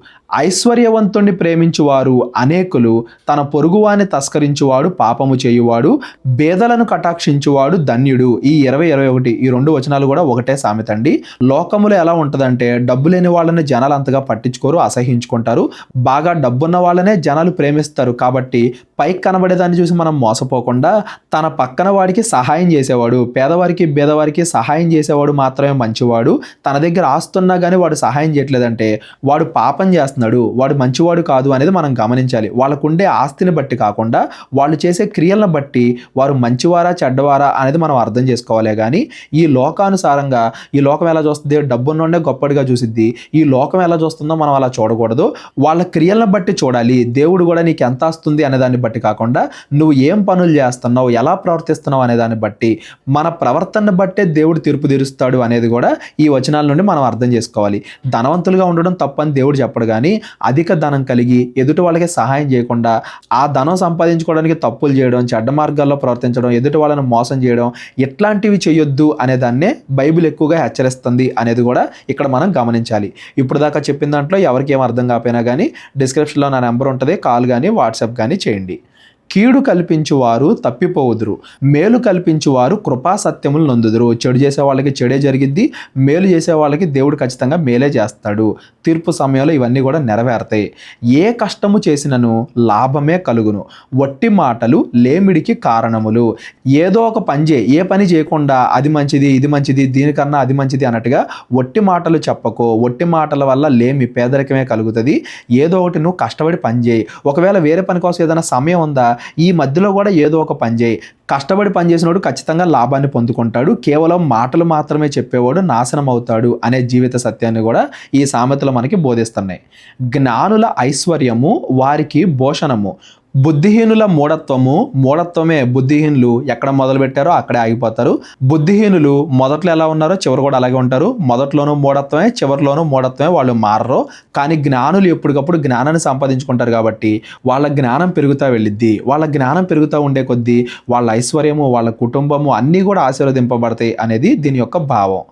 ఐశ్వర్యవంతుణ్ణి ప్రేమించువారు అనేకులు, తన పొరుగువాని తస్కరించువాడు పాపము చేయువాడు, బేదలను కటాక్షించువాడు ధన్యుడు. ఈ 20-21 ఈ 2 వచనాలు కూడా ఒకటే సామెత అండి. లోకములో ఎలా ఉంటుందంటే డబ్బు లేని వాళ్ళని జనాలు అంతగా పట్టించుకోరు, అసహించుకుంటారు. బాగా డబ్బున్న వాళ్ళనే జనాలు ప్రేమిస్తారు. కాబట్టి పైకి కనబడేదాన్ని చూసి మనం మోసపోకుండా తన పక్కన వాడికి సహాయం చేసేవాడు, పేదవారికి బేదవారికి సహాయం చేసేవాడు మాత్రమే మంచివాడు. తన దగ్గర ఆస్తున్నా కానీ వాడు సహాయం చేయట్లేదంటే వాడు పాపం చేస్తున్నాడు, వాడు మంచివాడు కాదు అనేది మనం గమనించాలి. వాళ్ళకుండే ఆస్తిని బట్టి కాకుండా వాళ్ళు చేసే క్రియలను బట్టి వారు మంచివారా చెడ్డవారా అనేది మనం అర్థం చేసుకోవాలే. కానీ ఈ లోకానుసారంగా ఈ లోకం ఎలా చూస్తుంది, డబ్బున్నోడే గొప్పడిగా చూసిద్ది, ఈ లోకం ఎలా చూస్తుందో మనం అలా చూడకూడదు. వాళ్ళ క్రియలను బట్టి చూడాలి. దేవుడు కూడా నీకు ఎంత వస్తుంది అనే దాన్ని బట్టి కాకుండా నువ్వు ఏం పనులు చేస్తున్నావు, ఎలా ప్రవర్తిస్తున్నావు అనే దాన్ని బట్టి, మన ప్రవర్తనను బట్టే దేవుడు తీర్పు తీరుస్తాడు అనేది కూడా ఈ వచనాల నుండి మనం అర్థం చేసుకోవాలి. ధనవంతులుగా ఉండడం తప్పని దేవుడు చెప్పడు, కానీ అధిక ధనం కలిగి ఎదుటి వాళ్ళకి సహాయం చేయకుండా ఆ ధనం సంపాదించుకోవడానికి తప్పులు చేయడం, చెడ్డ మార్గాల్లో ప్రవర్తించడం, ఎదుటి వాళ్ళని మోసం చేయడం, ఇట్లాంటివి చేయొద్దు అనే దాన్నే బైబిల్ ఎక్కువగా హెచ్చరిస్తుంది అనేది కూడా ఇక్కడ మనం గమనించాలి. ఇప్పుడు దాకా చెప్పిన దాంట్లో ఎవరికి ఏం అర్థం కాకపోయినా కానీ డిస్క్రిప్షన్లో నా నెంబర్ ఉంటుంది, కాల్ కానీ వాట్సాప్ కానీ చేయండి. కీడు కల్పించువారు తప్పిపోవుదురు, మేలు కల్పించువారు కృపా సత్యములు నొందుదురు. చెడు చేసే వాళ్ళకి చెడే జరిగిద్ది, మేలు చేసే వాళ్ళకి దేవుడు ఖచ్చితంగా మేలే చేస్తాడు. తీర్పు సమయంలో ఇవన్నీ కూడా నెరవేరుతాయి. ఏ కష్టము చేసినను లాభమే కలుగును, వట్టి మాటలు లేమిడికి కారణములు. ఏదో ఒక పని చేయి, ఏ పని చేయకుండా అది మంచిది ఇది మంచిది దీనికన్నా అది మంచిది అన్నట్టుగా వట్టి మాటలు చెప్పకో. వట్టి మాటల వల్ల లేమి పేదరికమే కలుగుతుంది. ఏదో ఒకటి నువ్వు కష్టపడి పని చేయి. ఒకవేళ వేరే పని కోసం ఏదైనా సమయం ఉందా, ఈ మధ్యలో కూడా ఏదో ఒక పని చేయి. కష్టపడి పనిచేసినోడు ఖచ్చితంగా లాభాన్ని పొందుకుంటాడు. కేవలం మాటలు మాత్రమే చెప్పేవాడు నాశనం అవుతాడు అనే జీవిత సత్యాన్ని కూడా ఈ సామెతలు మనకి బోధిస్తున్నాయి. జ్ఞానుల ఐశ్వర్యము వారికి భూషణము, బుద్ధిహీనుల మూఢత్వమే. బుద్ధిహీనులు ఎక్కడ మొదలు పెట్టారో అక్కడే ఆగిపోతారు. బుద్ధిహీనులు మొదట్లో ఎలా ఉన్నారో చివరి కూడా అలాగే ఉంటారు. మొదట్లోనూ మూఢత్వమే, చివరిలోనూ మూఢత్వమే. వాళ్ళు మారరు. కానీ జ్ఞానులు ఎప్పటికప్పుడు జ్ఞానాన్ని సంపాదించుకుంటారు కాబట్టి వాళ్ళ జ్ఞానం పెరుగుతూ వెళ్ళిద్ది. వాళ్ళ జ్ఞానం పెరుగుతూ ఉండే కొద్దీ వాళ్ళ ఐశ్వర్యము, వాళ్ళ కుటుంబము అన్నీ కూడా ఆశీర్వదింపబడతాయి అనేది దీని యొక్క భావం.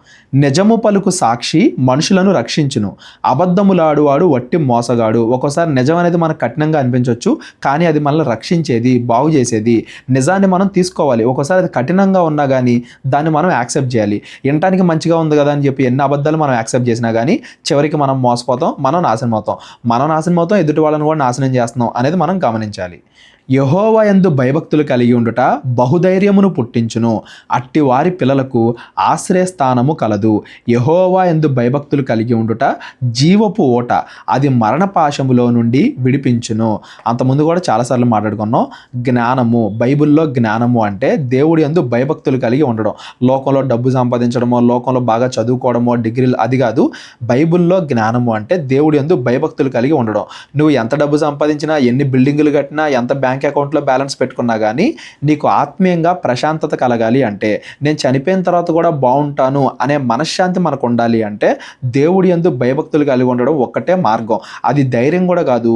నిజము పలుకు సాక్షి మనుషులను రక్షించును, అబద్ధములాడువాడు వట్టి మోసగాడు. ఒక్కోసారి నిజం అనేది మనకు కఠినంగా అనిపించవచ్చు, కానీ అది మనల్ని రక్షించేది, బాగు చేసేది. నిజాన్ని మనం తీసుకోవాలి. ఒక్కోసారి అది కఠినంగా ఉన్నా కానీ దాన్ని మనం యాక్సెప్ట్ చేయాలి. వినటానికి మంచిగా ఉంది కదా అని చెప్పి ఎన్ని అబద్ధాలు మనం యాక్సెప్ట్ చేసినా కానీ చివరికి మనం మోసపోతాం, మనం నాశనం అవుతాం, ఎదుటి వాళ్ళని కూడా నాశనం చేస్తున్నాం అనేది మనం గమనించాలి. యెహోవా యందు భయభక్తులు కలిగి ఉండుట బహుధైర్యమును పుట్టించును, అట్టి వారి పిల్లలకు ఆశ్రయస్థానము కలదు. యెహోవా యందు భయభక్తులు కలిగి ఉండుట జీవపు ఓట, అది మరణ పాశములో నుండి విడిపించును. అంతకుముందు కూడా చాలాసార్లు మాట్లాడుకున్నాం. జ్ఞానము, బైబిల్లో జ్ఞానము అంటే దేవుడి యందు భయభక్తులు కలిగి ఉండడం. లోకంలో డబ్బు సంపాదించడమో, లోకంలో బాగా చదువుకోవడమో, డిగ్రీలు అది కాదు. బైబిల్లో జ్ఞానము అంటే దేవుడి యందు భయభక్తులు కలిగి ఉండడం. నువ్వు ఎంత డబ్బు సంపాదించినా, ఎన్ని బిల్డింగులు కట్టినా, ఎంత బ్యాంక్ అకౌంట్లో బ్యాలెన్స్ పెట్టుకున్నా కానీ నీకు ఆత్మీయంగా ప్రశాంతత కలగాలి అంటే, నేను చనిపోయిన తర్వాత కూడా బాగుంటాను అనే మనశ్శాంతి మనకు ఉండాలి అంటే దేవుడి యందు భయభక్తులు కలిగి ఉండడం ఒక్కటే మార్గం. అది ధైర్యం కూడా కాదు,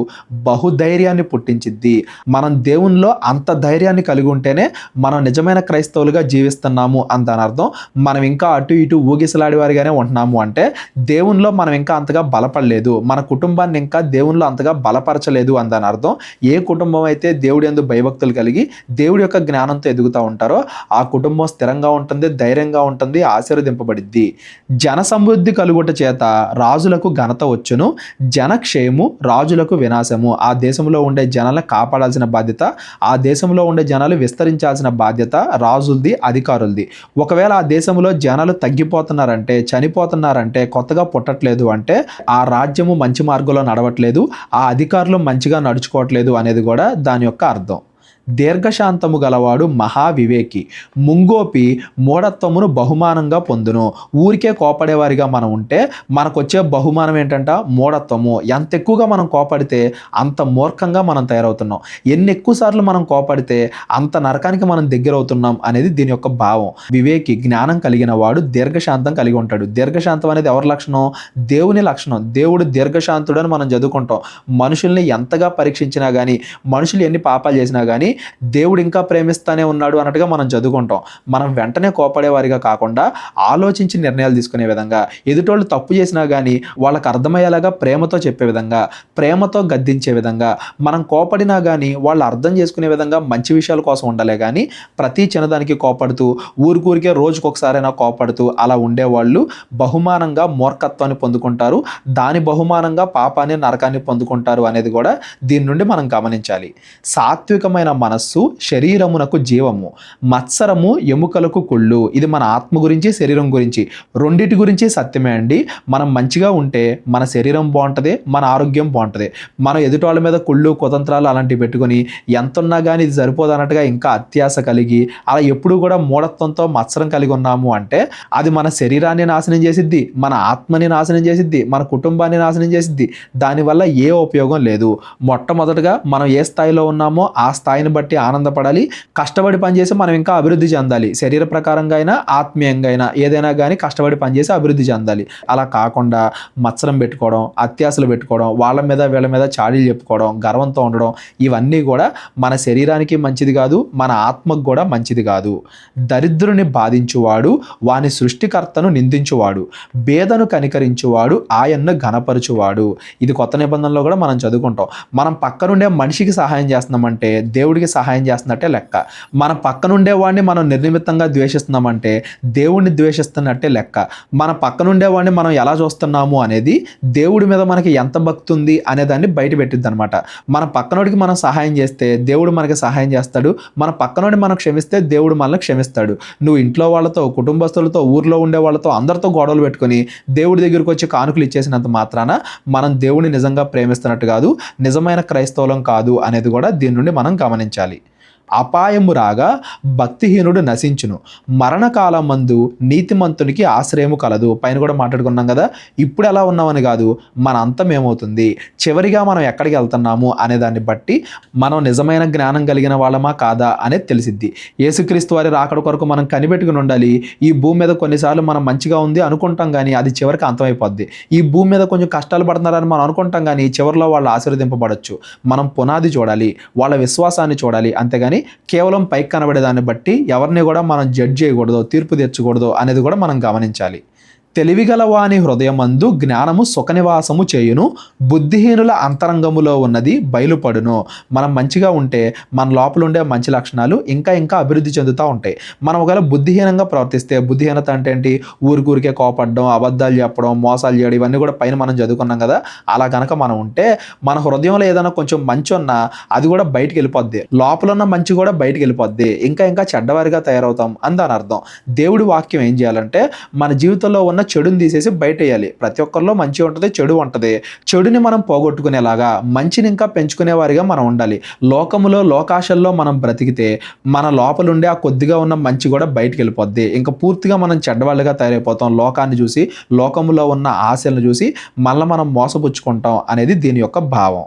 బహుధైర్యాన్ని పుట్టించిద్ది. మనం దేవునిలో అంత ధైర్యాన్ని కలిగి ఉంటేనే మనం నిజమైన క్రైస్తవులుగా జీవిస్తున్నాము అంత అర్థం. మనం ఇంకా అటు ఇటు ఊగిసలాడి వారిగానే ఉంటున్నాము అంటే దేవునిలో మనం ఇంకా అంతగా బలపడలేదు, మన కుటుంబాన్ని ఇంకా దేవునిలో అంతగా బలపరచలేదు అందని అర్థం. ఏ కుటుంబం అయితే దేవుడి యందు భయభక్తులు కలిగి దేవుడి యొక్క జ్ఞానంతో ఎదుగుతూ ఉంటారో ఆ కుటుంబం స్థిరంగా ఉంటుంది, ధైర్యంగా ఉంటుంది, ఆశీర్వదింపబడిద్ది. జన సమృద్ధి కలుగుట చేత రాజులకు ఘనత వచ్చును, జనక్షేము రాజులకు వినాశము. ఆ దేశంలో ఉండే జనాలను కాపాడాల్సిన బాధ్యత, ఆ దేశంలో ఉండే జనాలు విస్తరించాల్సిన బాధ్యత రాజులది, అధికారులది. ఒకవేళ ఆ దేశంలో జనాలు తగ్గిపోతున్నారంటే, చనిపోతున్నారంటే, కొత్తగా పుట్టట్లేదు అంటే ఆ రాజ్యము మంచి మార్గంలో నడవట్లేదు, ఆ అధికారులు మంచిగా నడుచుకోవట్లేదు అనేది కూడా దాని యొక్క అర్థం. దీర్ఘశాంతము గలవాడు మహావివేకి, ముంగోపి మూఢత్వమును బహుమానంగా పొందును. ఊరికే కోపడేవారిగా మనం ఉంటే మనకొచ్చే బహుమానం ఏంటంట? మూఢత్వము. ఎంత ఎక్కువగా మనం కోపడితే అంత మూర్ఖంగా మనం తయారవుతున్నాం. ఎన్ని ఎక్కువసార్లు మనం కోపడితే అంత నరకానికి మనం దగ్గర అవుతున్నాం అనేది దీని యొక్క భావం. వివేకి, జ్ఞానం కలిగిన వాడు దీర్ఘశాంతం కలిగి ఉంటాడు. దీర్ఘశాంతం అనేది ఎవరి లక్షణం? దేవుని లక్షణం. దేవుడు దీర్ఘశాంతుడు అని మనం చదువుకుంటాం. మనుషుల్ని ఎంతగా పరీక్షించినా కానీ, మనుషులు ఎన్ని పాపాలు చేసినా కానీ దేవుడు ఇంకా ప్రేమిస్తానే ఉన్నాడు అన్నట్టుగా మనం చదువుకుంటాం. మనం వెంటనే కోపడేవారిగా కాకుండా ఆలోచించి నిర్ణయాలు తీసుకునే విధంగా, ఎదుటోళ్ళు తప్పు చేసినా కానీ వాళ్ళకి అర్థమయ్యేలాగా ప్రేమతో చెప్పే విధంగా, ప్రేమతో గద్దించే విధంగా, మనం కోపడినా కానీ వాళ్ళు అర్థం చేసుకునే విధంగా మంచి విషయాల కోసం ఉండాలే కానీ ప్రతి చిన్నదానికి కోపడుతూ, ఊరికూరికే రోజుకొకసారైనా కోపడుతూ అలా ఉండేవాళ్ళు బహుమానంగా మూర్ఖత్వాన్ని పొందుకుంటారు. దాని బహుమానంగా పాపాన్ని, నరకాన్ని పొందుకుంటారు అనేది కూడా దీని నుండి మనం గమనించాలి. సాత్వికమైన మనస్సు శరీరమునకు జీవము, మత్సరము ఎముకలకు కుళ్ళు. ఇది మన ఆత్మ గురించి, శరీరం గురించి, రెండిటి గురించి సత్యమే అండి. మనం మంచిగా ఉంటే మన శరీరం బాగుంటుంది, మన ఆరోగ్యం బాగుంటుంది. మనం ఎదుటి వాళ్ళ మీద కుళ్ళు, కుతంత్రాలు అలాంటివి పెట్టుకొని ఎంత ఉన్నా కానీ ఇది సరిపోదు అన్నట్టుగా ఇంకా అత్యాశ కలిగి అలా ఎప్పుడు కూడా మూఢత్వంతో మత్సరం కలిగి ఉన్నాము అంటే అది మన శరీరాన్ని నాశనం చేసిద్ది, మన ఆత్మని నాశనం చేసిద్ది, మన కుటుంబాన్ని నాశనం చేసిద్ది. దానివల్ల ఏ ఉపయోగం లేదు. మొట్టమొదటిగా మనం ఏ స్థాయిలో ఉన్నామో ఆ స్థాయిని బట్టి ఆనందపడాలి. కష్టపడి పనిచేసి మనం ఇంకా అభివృద్ధి చెందాలి. శరీర ప్రకారంగా అయినా, ఆత్మీయంగా అయినా, ఏదైనా కానీ కష్టపడి పనిచేసి అభివృద్ధి చెందాలి. అలా కాకుండా మత్సరం పెట్టుకోవడం, అత్యాశలు పెట్టుకోవడం, వాళ్ళ మీద వీళ్ళ మీద చాడీలు చెప్పుకోవడం, గర్వంతో ఉండడం, ఇవన్నీ కూడా మన శరీరానికి మంచిది కాదు, మన ఆత్మకు కూడా మంచిది కాదు. దరిద్రుని బాధించువాడు వాని సృష్టికర్తను నిందించువాడు, బేదను కనికరించువాడు ఆయన్ను ఘనపరచువాడు. ఇది కొత్త నిబంధనలో కూడా మనం చదువుకుంటాం. మనం పక్కనుండే మనిషికి సహాయం చేస్తున్నామంటే దేవుడికి వాడికి సహాయం చేస్తున్నట్టే లెక్క. మన పక్కనుండే వాడిని మనం నిర్నిమిత్తంగా ద్వేషిస్తున్నామంటే దేవుడిని ద్వేషిస్తున్నట్టే లెక్క. మన పక్కనుండే వాడిని మనం ఎలా చూస్తున్నాము అనేది దేవుడి మీద మనకి ఎంత భక్తి ఉంది అనే దాన్ని బయట పెట్టిద్ది అనమాట. మన పక్కనోడికి మనం సహాయం చేస్తే దేవుడు మనకి సహాయం చేస్తాడు. మన పక్కనోడిని మనం క్షమిస్తే దేవుడు మనల్ని క్షమిస్తాడు. నువ్వు ఇంట్లో వాళ్ళతో, కుటుంబస్తులతో, ఊర్లో ఉండే వాళ్ళతో అందరితో గొడవలు పెట్టుకొని దేవుడి దగ్గరికి వచ్చి కానుకలు ఇచ్చేసినంత మాత్రాన మనం దేవుడిని నిజంగా ప్రేమిస్తున్నట్టు కాదు, నిజమైన క్రైస్తవులం కాదు అనేది కూడా దీని నుండి మనం గమనించాలి. అపాయము రాగా భక్తిహీనుడు నశించును, మరణకాలమందు నీతిమంతునికి ఆశ్రయము కలదు. పైన కూడా మాట్లాడుకున్నాం కదా. ఇప్పుడు ఎలా ఉన్నామని కాదు, మన అంతం ఏమవుతుంది, చివరిగా మనం ఎక్కడికి వెళ్తున్నాము అనే దాన్ని బట్టి మనం నిజమైన జ్ఞానం కలిగిన వాళ్ళమా కాదా అనేది తెలిసిద్ది. యేసుక్రీస్తు వారి రాకడ కొరకు మనం కనిపెట్టుకుని ఉండాలి. ఈ భూమి మీద కొన్నిసార్లు మనం మంచిగా ఉంది అనుకుంటాం కానీ అది చివరికి అంతమైపోద్ది. ఈ భూమి మీద కొంచెం కష్టాలు పడుతున్నారని మనం అనుకుంటాం కానీ చివరిలో వాళ్ళు ఆశీర్వదింపబడచ్చు. మనం పునాది చూడాలి, వాళ్ళ విశ్వాసాన్ని చూడాలి. అంతేగాని కేవలం పైకి కనబడేదాన్ని బట్టి ఎవరిని కూడా మనం జడ్జ్ చేయకూడదు, తీర్పు తెచ్చకూడదు అనేది కూడా మనం గమనించాలి. తెలివిగల వాని హృదయమందు జ్ఞానము సుఖనివాసము చేయును, బుద్ధిహీనుల అంతరంగములో ఉన్నది బయలుపడును. మనం మంచిగా ఉంటే మన లోపల ఉండే మంచి లక్షణాలు ఇంకా ఇంకా అభివృద్ధి చెందుతూ ఉంటాయి. మనం ఒకవేళ బుద్ధిహీనంగా ప్రవర్తిస్తే, బుద్ధిహీనత అంటే ఏంటి, ఊరికే కోపడడం, అబద్ధాలు చెప్పడం, మోసాలు చేయడం, ఇవన్నీ కూడా పైన మనం చదువుకున్నాం కదా. అలా కనుక మనం ఉంటే మన హృదయంలో ఏదైనా కొంచెం మంచి ఉన్నా అది కూడా బయటికి వెళ్ళిపోద్ది, లోపల ఉన్న మంచి కూడా బయటికి వెళ్ళిపోద్ది, ఇంకా ఇంకా చెడ్డవారిగా తయారవుతాం అని దాని అర్థం. దేవుడి వాక్యం ఏం చేయాలంటే మన జీవితంలో ఉన్న చెడుని తీసేసి బయట వేయాలి. ప్రతి ఒక్కరిలో మంచి ఉంటుంది, చెడు ఉంటుంది. చెడుని మనం పోగొట్టుకునేలాగా మంచిని ఇంకా పెంచుకునే వారిగా మనం ఉండాలి. లోకములో లోకాశల్లో మనం బ్రతికితే మన లోపల ఉండే ఆ కొద్దిగా ఉన్న మంచి కూడా బయటికి వెళ్ళిపోద్ది. ఇంకా పూర్తిగా మనం చెడ్డవాళ్ళుగా తయారైపోతాం. లోకాన్ని చూసి, లోకములో ఉన్న ఆశలను చూసి మళ్ళీ మనం మోసపుచ్చుకుంటాం అనేది దీని యొక్క భావం.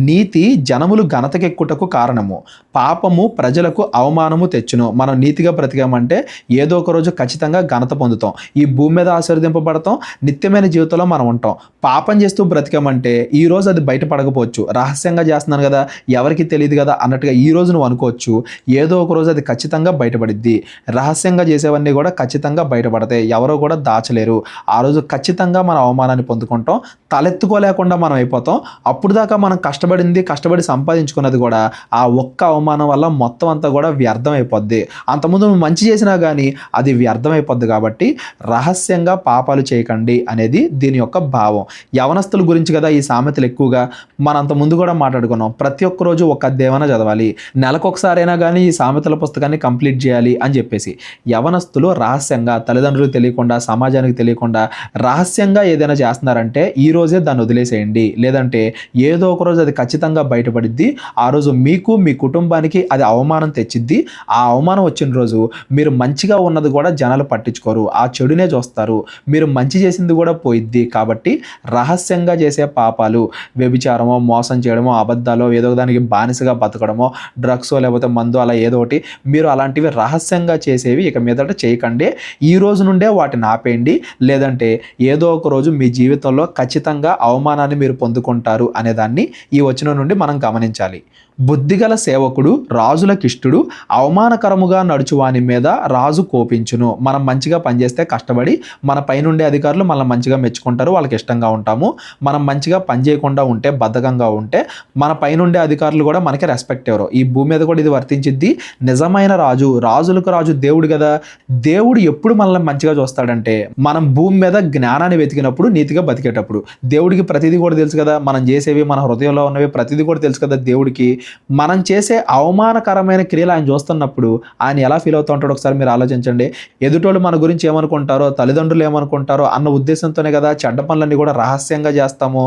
నీతి జనములు ఘనతకెక్కుటకు కారణము, పాపము ప్రజలకు అవమానము తెచ్చును. మనం నీతిగా బ్రతికామంటే ఏదో ఒక రోజు ఖచ్చితంగా ఘనత పొందుతాం, ఈ భూమి మీద ఆశీర్వదింపబడతాం, నిత్యమైన జీవితంలో మనం ఉంటాం. పాపం చేస్తూ బ్రతికామంటే ఈ రోజు అది బయటపడకపోవచ్చు, రహస్యంగా చేస్తున్నాను కదా, ఎవరికి తెలియదు కదా అన్నట్టుగా ఈ రోజు నువ్వు అనుకోవచ్చు. ఏదో ఒక రోజు అది ఖచ్చితంగా బయటపడిద్ది. రహస్యంగా చేసేవన్నీ కూడా ఖచ్చితంగా బయటపడతాయి, ఎవరో కూడా దాచలేరు. ఆ రోజు ఖచ్చితంగా మన అవమానాన్ని పొందుకుంటాం, తలెత్తుకోలేకుండా మనం అయిపోతాం. అప్పుడు దాకా మనం కష్టపడి సంపాదించుకున్నది కూడా ఆ ఒక్క అవమానం వల్ల మొత్తం అంతా కూడా వ్యర్థం అయిపోద్ది. అంతకుముందు నువ్వు మంచి చేసినా కానీ అది వ్యర్థం అయిపోద్ది. కాబట్టి రహస్యంగా పాపాలు చేయకండి అనేది దీని యొక్క భావం. యవనస్తుల గురించి కదా ఈ సామెతలు ఎక్కువగా మనం అంతకుముందు కూడా మాట్లాడుకున్నాం. ప్రతి ఒక్క రోజు ఒక అధ్యాయం చదవాలి, నెలకొకసారైనా కానీ ఈ సామెతల పుస్తకాన్ని కంప్లీట్ చేయాలి అని చెప్పేసి. యవనస్తులు రహస్యంగా, తల్లిదండ్రులకు తెలియకుండా, సమాజానికి తెలియకుండా రహస్యంగా ఏదైనా చేస్తున్నారంటే ఈ రోజే దాన్ని వదిలేసేయండి. లేదంటే ఏదో ఒక రోజు అది ఖచ్చితంగా బయటపడిద్ది. ఆ రోజు మీకు, మీ కుటుంబానికి అది అవమానం తెచ్చిద్ది. ఆ అవమానం వచ్చిన రోజు మీరు మంచిగా ఉన్నది కూడా జనాలు పట్టించుకోరు, ఆ చెడునే చూస్తారు. మీరు మంచి చేసింది కూడా పోయిద్ది. కాబట్టి రహస్యంగా చేసే పాపాలు, వ్యభిచారమో, మోసం చేయడమో, అబద్ధాలో, ఏదో దానికి బానిసగా బతకడమో, డ్రగ్స్ లేకపోతే మందు, అలా ఏదో ఒకటి మీరు అలాంటివి రహస్యంగా చేసేవి ఇక మీదట చేయకండి. ఈ రోజు నుండే వాటిని ఆపేయండి. లేదంటే ఏదో ఒక రోజు మీ జీవితంలో ఖచ్చితంగా అవమానాన్ని మీరు పొందుకుంటారు అనేదాన్ని ఈ వచనం నుండి మనం గమనించాలి. బుద్ధిగల సేవకుడు రాజులకిష్టుడు, అవమానకరముగా నడుచువాని మీద రాజు కోపించును. మనం మంచిగా పనిచేస్తే, కష్టపడి మన పైనుండే అధికారులు మనల్ని మంచిగా మెచ్చుకుంటారు, వాళ్ళకి ఇష్టంగా ఉంటాము. మనం మంచిగా పని చేయకుండా ఉంటే, బద్ధకంగా ఉంటే మన పైనుండే అధికారులు కూడా మనకి రెస్పెక్ట్ ఎవరో. ఈ భూమి మీద కూడా ఇది వర్తించిద్ది. నిజమైన రాజు, రాజులకు రాజు దేవుడు కదా. దేవుడు ఎప్పుడు మనల్ని మంచిగా చూస్తాడంటే మనం భూమి మీద జ్ఞానాన్ని వెతికినప్పుడు, నీతిగా బతికేటప్పుడు. దేవుడికి ప్రతిదీ కూడా తెలుసు కదా, మనం చేసేవి, మన హృదయంలో ఉన్నవి ప్రతిదీ కూడా తెలుసు కదా దేవుడికి. మనం చేసే అవమానకరమైన క్రియలు ఆయన చూస్తున్నప్పుడు ఆయన ఎలా ఫీల్ అవుతూ ఉంటాడో ఒకసారి మీరు ఆలోచించండి. ఎదుటోళ్ళు మన గురించి ఏమనుకుంటారో, తల్లిదండ్రులు ఏమనుకుంటారో అన్న ఉద్దేశంతోనే కదా చెడ్డ పనులన్నీ కూడా రహస్యంగా చేస్తాము.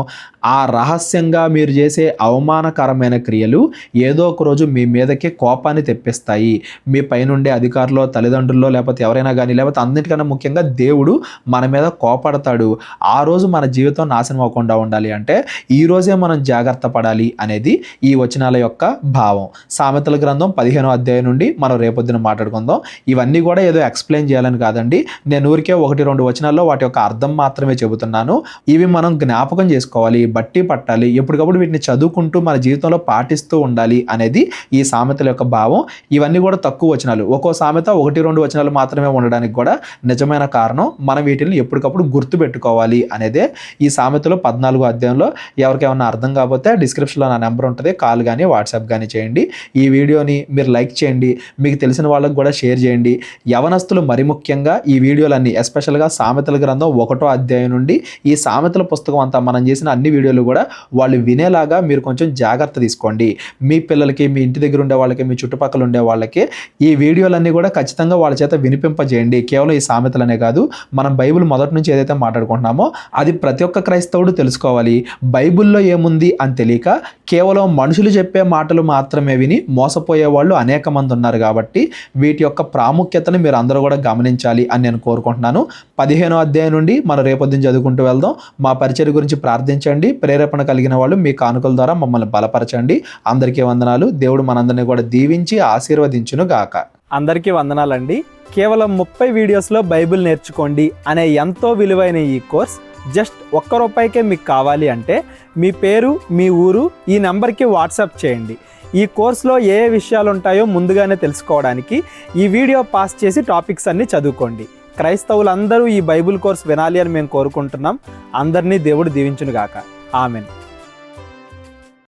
ఆ రహస్యంగా మీరు చేసే అవమానకరమైన క్రియలు ఏదో ఒక రోజు మీ మీదకి కోపాన్ని తెప్పిస్తాయి. మీ పైనుండే అధికారులు, తల్లిదండ్రుల్లో, లేకపోతే ఎవరైనా కానీ, లేకపోతే అన్నిటికన్నా ముఖ్యంగా దేవుడు మన మీద కోపడతాడు. ఆ రోజు మన జీవితం నాశనం అవ్వకుండా ఉండాలి అంటే ఈ రోజే మనం జాగ్రత్త పడాలి అనేది ఈ వచనాల యొక్క భావం. సామెతల గ్రంథం 15వ అధ్యాయం నుండి మనం రేపొద్దున మాట్లాడుకుందాం. ఇవన్నీ కూడా ఏదో ఎక్స్ప్లెయిన్ చేయాలని కాదండి, నేను ఊరికే 1-2 వచనాల్లో వాటి యొక్క అర్థం మాత్రమే చెబుతున్నాను. ఇవి మనం జ్ఞాపకం చేసుకోవాలి, బట్టి పట్టాలి, ఎప్పటికప్పుడు వీటిని చదువుకుంటూ మన జీవితంలో పాటిస్తూ ఉండాలి అనేది ఈ సామెతల యొక్క భావం. ఇవన్నీ కూడా తక్కువ వచనాలు, ఒక్కో సామెత 1-2 వచనాలు మాత్రమే ఉండడానికి కూడా నిజమైన కారణం మనం వీటిని ఎప్పటికప్పుడు గుర్తు పెట్టుకోవాలి అనేదే. ఈ సామెతలు 14వ అధ్యాయంలో ఎవరికేమన్నా అర్థం కాకపోతే డిస్క్రిప్షన్లో నా నెంబర్ ఉంటుంది, కాల్ కానీ వాట్సాప్ కానీ చేయండి. ఈ వీడియోని మీరు లైక్ చేయండి, మీకు తెలిసిన వాళ్ళకు కూడా షేర్ చేయండి. యవనస్తులు మరి ముఖ్యంగా ఈ వీడియోలన్నీ ఎస్పెషల్గా సామెతల గ్రంథం 1వ అధ్యాయం నుండి ఈ సామెతల పుస్తకం అంతా మనం చేసిన అన్ని వీడియోలు కూడా వాళ్ళు వినేలాగా మీరు కొంచెం జాగ్రత్త తీసుకోండి. మీ పిల్లలకి, మీ ఇంటి దగ్గర ఉండే వాళ్ళకి, మీ చుట్టుపక్కల ఉండే వాళ్ళకి ఈ వీడియోలన్నీ కూడా ఖచ్చితంగా వాళ్ళ చేత వినిపింపజేయండి. కేవలం ఈ సామెతలనే కాదు, మనం బైబిల్ మొదటి నుంచి ఏదైతే మాట్లాడుకుంటున్నామో అది ప్రతి ఒక్క క్రైస్తవుడు తెలుసుకోవాలి. బైబిల్లో ఏముంది అని తెలియక కేవలం మనుషులు చెప్పే మాటలు మాత్రమే విని మోసపోయే వాళ్ళు అనేక మంది ఉన్నారు. కాబట్టి వీటి యొక్క ప్రాముఖ్యతను మీరు అందరూ కూడా గమనించాలి అని నేను కోరుకుంటున్నాను. 15వ అధ్యాయం నుండి మనం రేపొద్దున చదువుకుంటూ వెళ్దాం. మా పరిచర్య గురించి ప్రార్థించండి. ప్రేరేపణ కలిగిన వాళ్ళు మీ కానుకల ద్వారా మమ్మల్ని బలపరచండి. అందరికీ వందనాలు. దేవుడు మనందరినీ కూడా దీవించి ఆశీర్వదించును గాక. అందరికీ వందనాలండి. కేవలం 30 వీడియోస్లో బైబిల్ నేర్చుకోండి అనే ఎంతో విలువైన ఈ కోర్స్ జస్ట్ ₹1 మీకు కావాలి అంటే మీ పేరు, మీ ఊరు ఈ నెంబర్కి వాట్సాప్ చేయండి. ఈ కోర్సులో ఏ విషయాలు ఉంటాయో ముందుగానే తెలుసుకోవడానికి ఈ వీడియో పాస్ చేసి టాపిక్స్ అన్నీ చదువుకోండి. క్రైస్తవులందరూ ఈ బైబిల్ కోర్స్ వినాలి అని మేము కోరుకుంటున్నాం. అందరినీ దేవుడు దీవించును గాక. ఆమెన్.